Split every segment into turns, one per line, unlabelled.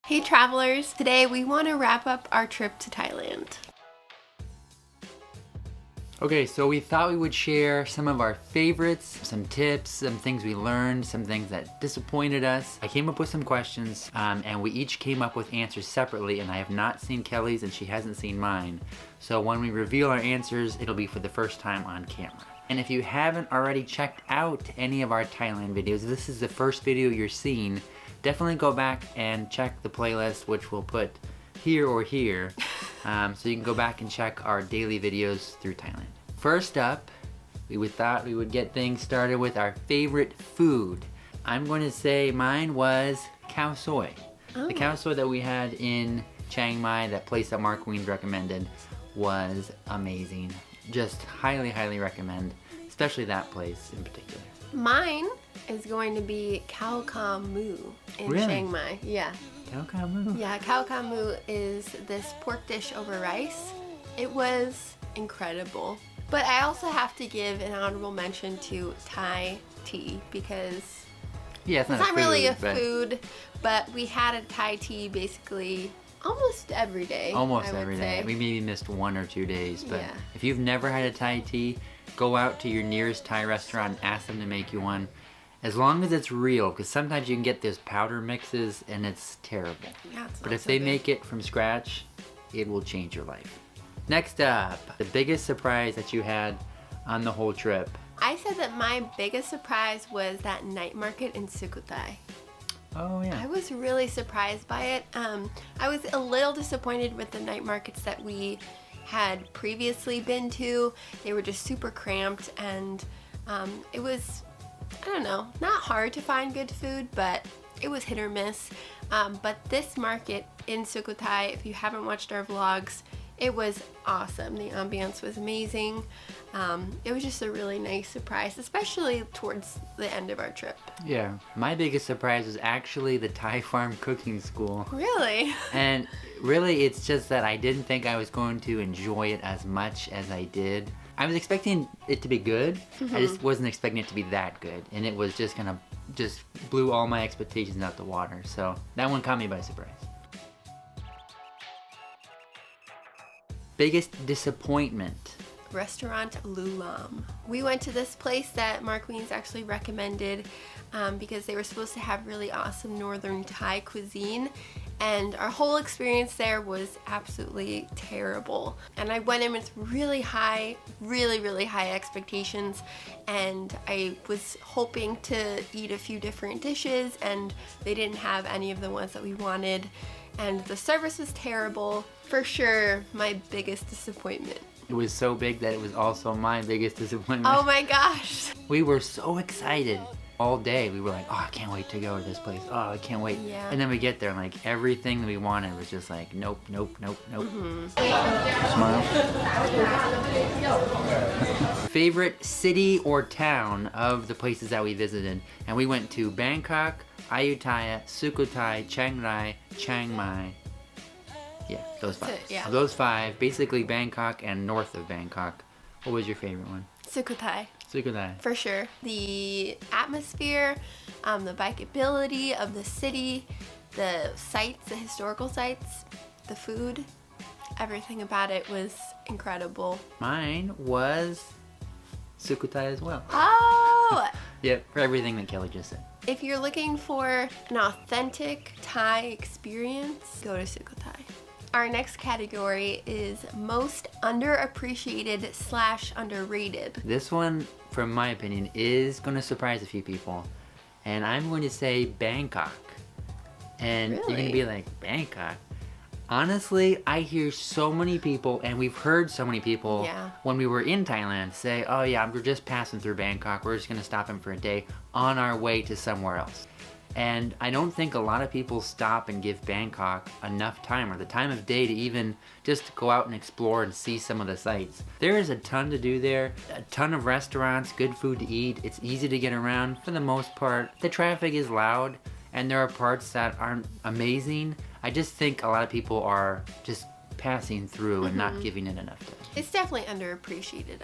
Hey travelers, today we want to wrap up our trip to Thailand.
Okay, so we thought we would share some of our favorites, some tips, some things we learned, some things that disappointed us. I came up with some questions and we each came up with answers separately, and I have not seen Kelly's and she hasn't seen mine. So when we reveal our answers, it'll be for the first time on camera. And if you haven't already checked out any of our Thailand videos, this is the first video you're seeing, definitely go back and check the playlist, which we'll put here or here, so you can go back and check our daily videos through Thailand. First up, we thought we would get things started with our favorite food. I'm going to say mine was khao soi. The khao soi that we had in Chiang Mai, that place that Mark Wiens recommended, was amazing. Just highly, highly recommend, especially that place in particular.
Mine is going to be khao kham mu in Chiang Mai. Yeah.
Khao kham mu?
Yeah, khao kham mu is this pork dish over rice. It was incredible. But I also have to give an honorable mention to Thai tea because
it's
not really a food, but we had a Thai tea basically almost every day.
Almost every day. We maybe missed 1 or 2 days, but if you've never had a Thai tea, go out to your nearest Thai restaurant and ask them to make you one. As long as it's real, because sometimes you can get those powder mixes and it's terrible.
Yeah,
but if they make it from scratch, it will change your life. Next up, the biggest surprise that you had on the whole trip.
I said that my biggest surprise was that night market in Sukhothai.
Oh yeah.
I was really surprised by it. I was a little disappointed with the night markets that we had previously been to. They were just super cramped, and it was, I don't know, not hard to find good food, but it was hit or miss. But this market in Sukhothai, if you haven't watched our vlogs, it was awesome. The ambiance was amazing. It was just a really nice surprise, especially towards the end of our trip.
Yeah, my biggest surprise was actually the Thai farm cooking school.
Really?
And really, it's just that I didn't think I was going to enjoy it as much as I did. I was expecting it to be good. I just wasn't expecting it to be that good. And it was just just blew all my expectations out the water. So that one caught me by surprise. Biggest disappointment.
Restaurant Lulam. We went to this place that Mark Wiens actually recommended because they were supposed to have really awesome northern Thai cuisine, and our whole experience there was absolutely terrible. And I went in with really high expectations, and I was hoping to eat a few different dishes, and they didn't have any of the ones that we wanted, and the service was terrible. For sure, my biggest disappointment.
It was so big that it was also my biggest disappointment.
Oh my gosh.
We were so excited all day. We were like, oh, I can't wait to go to this place. Oh, I can't wait.
Yeah.
And then we get there and like everything we wanted was just like, nope, nope, nope, nope. Smile. Favorite city or town of the places that we visited? And we went to Bangkok, Ayutthaya, Sukhothai, Chiang Rai, Chiang Mai. Yeah, those 5.
Yeah.
Of those 5, basically Bangkok and north of Bangkok. What was your favorite one?
Sukhothai.
Sukhothai.
For sure. The atmosphere, the bikeability of the city, the sites, the historical sites, the food, everything about it was incredible.
Mine was Sukhothai as well.
Oh!
Yeah, for everything that Kelly just said.
If you're looking for an authentic Thai experience, go to Sukhothai. Our next category is most underappreciated / underrated.
This one, from my opinion, is going to surprise a few people. And I'm going to say Bangkok. And
Really?
you're going to be like, Bangkok? Honestly, I hear so many people, and we've heard so many people when we were in Thailand say, oh yeah, we're just passing through Bangkok. We're just going to stop in for a day on our way to somewhere else. And I don't think a lot of people stop and give Bangkok enough time or the time of day to even just go out and explore and see some of the sights. There is a ton to do there, a ton of restaurants, good food to eat. It's easy to get around for the most part. The traffic is loud and there are parts that aren't amazing. I just think a lot of people are just passing through and not giving it enough time.
It's definitely underappreciated,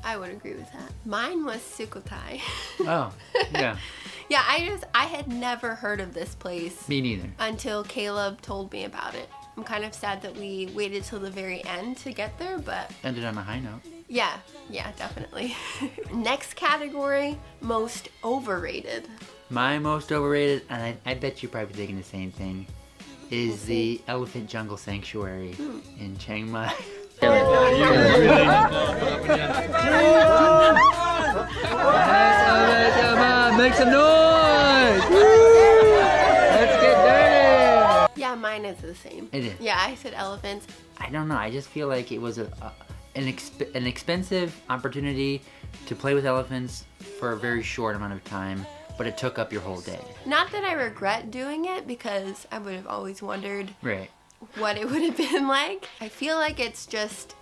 I would agree with that. Mine was Sukhothai.
Oh, yeah.
Yeah, I had never heard of this place
Me neither.
until Caleb told me about it. I'm kind of sad that we waited till the very end to get there, but
Ended on a high note.
yeah, definitely. Next category, most overrated.
My most overrated, and I bet you're probably thinking the same thing, is the Elephant Jungle Sanctuary in Chiang Mai. Make some noise! Let's get dirty!
Yeah, mine is the same.
It is.
Yeah, I said elephants.
I don't know. I just feel like it was an expensive opportunity to play with elephants for a very short amount of time, but it took up your whole day.
Not that I regret doing it, because I would have always wondered
Right.
what it would have been like. I feel like it's just,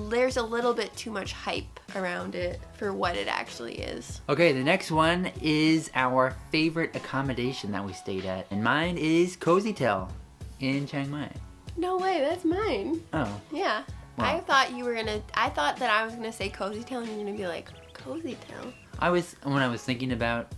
there's a little bit too much hype around it for what it actually is.
Okay, the next one is our favorite accommodation that we stayed at, and mine is Cozy Tel in Chiang Mai.
No way, that's mine.
Oh.
Yeah.
Wow.
I thought that I was gonna say Cozy Tel and you're gonna be like, Cozy Tel?
When I was thinking about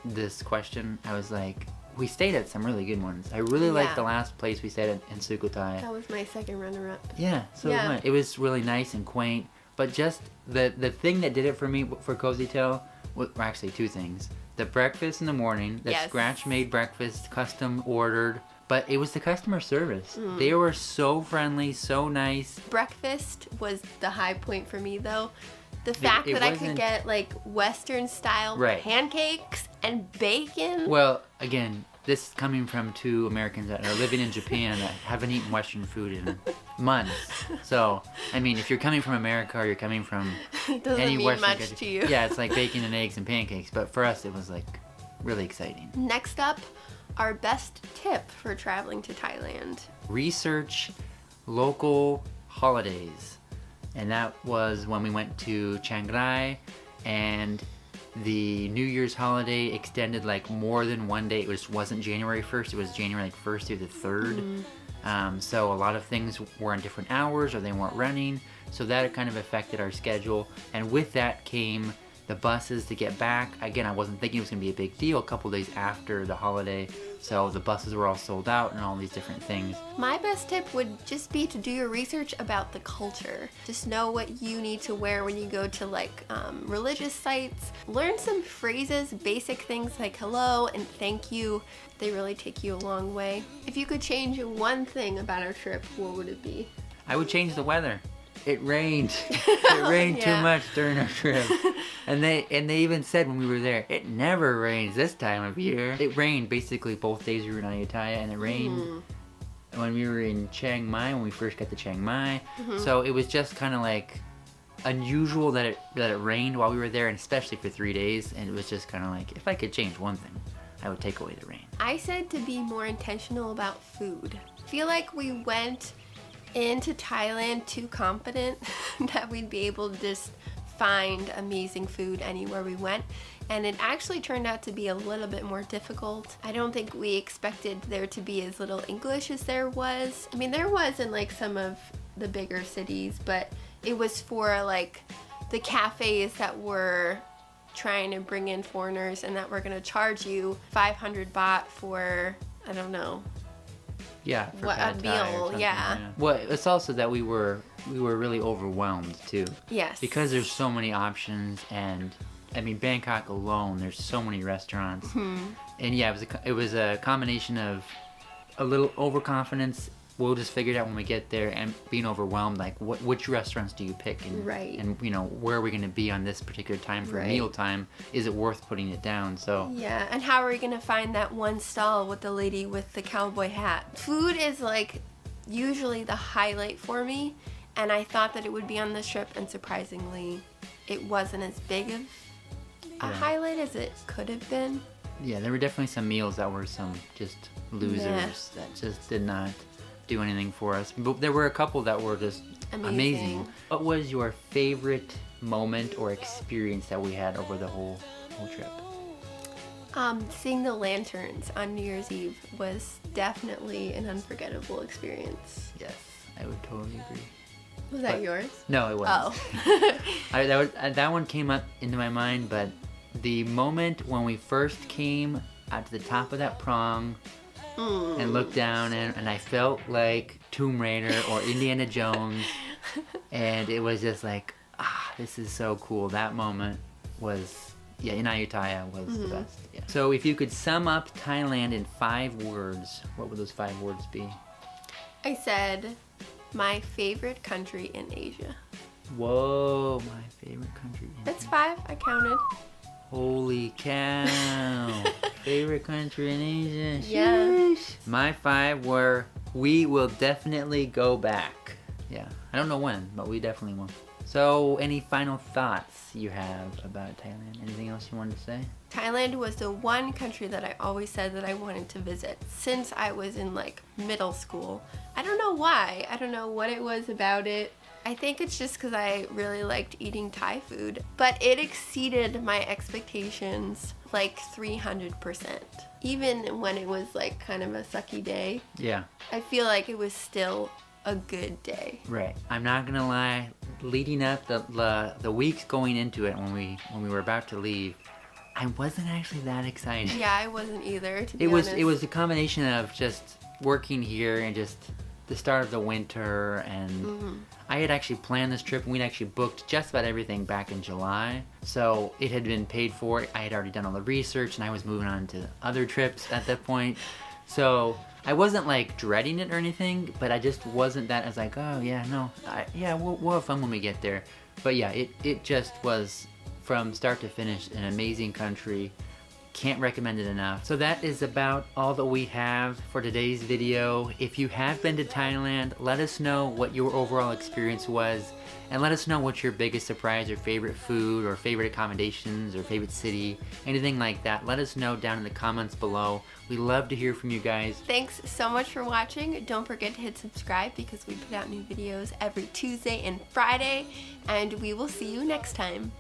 this question, I was like, we stayed at some really good ones. I really liked
Yeah.
the last place we stayed at in Sukhothai.
That was my second runner-up.
Yeah, so
Yeah.
it was really nice and quaint, but just the thing that did it for me for Cozy Tel were actually two things. The breakfast in the morning, the
Yes.
scratch-made breakfast, custom ordered, but it was the customer service. They were so friendly, so nice.
Breakfast was the high point for me, though. The fact
it
that I could
wasn't-
get like Western-style
Right.
pancakes and bacon.
Well, again, this is coming from two Americans that are living in Japan that haven't eaten Western food in months. So, I mean, if you're coming from America or you're coming from
It doesn't
any
mean
Western
much
country,
to you.
yeah, it's like bacon and eggs and pancakes. But for us, it was like really exciting.
Next up, our best tip for traveling to Thailand.
Research local holidays, and that was when we went to Chiang Rai, and the New Year's holiday extended like more than one day. It wasn't January 1st, it was January like 1st through the 3rd. So a lot of things were on different hours or they weren't running, so that kind of affected our schedule. And with that came the buses to get back. Again, I wasn't thinking it was going to be a big deal a couple days after the holiday, so the buses were all sold out and all these different things.
My best tip would just be to do your research about the culture. Just know what you need to wear when you go to like religious sites. Learn some phrases, basic things like hello and thank you. They really take you a long way. If you could change one thing about our trip, what would it be?
I would change the weather. It rained. It rained
Yeah.
too much during our trip. And they even said when we were there, it never rains this time of year. It rained basically both days we were in Ayutthaya, and it rained when we were in Chiang Mai, when we first got to Chiang Mai. So it was just kind of like unusual that it rained while we were there, and especially for 3 days. And it was just kind of like, if I could change one thing, I would take away the rain.
I said to be more intentional about food. I feel like we went into Thailand too confident that we'd be able to just find amazing food anywhere we went, and it actually turned out to be a little bit more difficult. I don't think we expected there to be as little English as there was. I mean, there was in like some of the bigger cities, but it was for like the cafes that were trying to bring in foreigners and that were going to charge you 500 baht for, I don't know,
Yeah, for
what a
pad thai or
meal,
something,
yeah.
Well, it's also that we were really overwhelmed too.
yes.
Because there's so many options, and I mean Bangkok alone, there's so many restaurants, and yeah, it was a combination of a little overconfidence. We'll just figure it out when we get there, and being overwhelmed, like which restaurants do you pick, and
Right.
and you know where are we going to be on this particular time for
Right.
meal time? Is it worth putting it down? So
Yeah, and how are we gonna find that one stall with the lady with the cowboy hat? Food is like usually the highlight for me, and I thought that it would be on this trip, and surprisingly, it wasn't as big of a
Yeah.
highlight as it could have been.
yeah, there were definitely some meals that were some just losers that just did not do anything for us. But there were a couple that were just amazing. What was your favorite moment or experience that we had over the whole trip?
Seeing the lanterns on New Year's Eve was definitely an unforgettable experience.
Yes, I would totally agree.
Was that
But-
yours?
No, it wasn't.
Oh.
That one came up into my mind, but the moment when we first came out to the top of that prong and looked down, and I felt like Tomb Raider or Indiana Jones. And it was just like, this is so cool. That moment was, Inayutthaya was the best. Yeah. So if you could sum up Thailand in 5 words, what would those 5 words be?
I said, my favorite country in Asia.
Whoa, my favorite country in
That's
Asia.
5, I counted.
Holy cow. Favorite country in Asia.
Yeah.
Sheesh. My 5 were, we will definitely go back. Yeah, I don't know when, but we definitely will. So, any final thoughts you have about Thailand? Anything else you wanted to say?
Thailand was the one country that I always said that I wanted to visit since I was in like middle school. I don't know why. I don't know what it was about it. I think it's just because I really liked eating Thai food. But it exceeded my expectations like 300%. Even when it was like kind of a sucky day,
Yeah.
I feel like it was still a good day.
Right. I'm not gonna lie. Leading up the weeks going into it, when we were about to leave, I wasn't actually that excited.
Yeah, I wasn't either, to be
It
honest.
was a combination of just working here and just the start of the winter, and I had actually planned this trip, and we'd actually booked just about everything back in July. So it had been paid for. I had already done all the research, and I was moving on to other trips at that point. So I wasn't like dreading it or anything, but I just wasn't that. I was like, oh yeah, no, we'll have fun when we get there. But yeah, it just was from start to finish an amazing country. Can't recommend it enough. So that is about all that we have for today's video. If you have been to Thailand, let us know what your overall experience was, and let us know what's your biggest surprise or favorite food or favorite accommodations or favorite city, anything like that. Let us know down in the comments below. We love to hear from you guys.
Thanks so much for watching. Don't forget to hit subscribe because we put out new videos every Tuesday and Friday, and we will see you next time.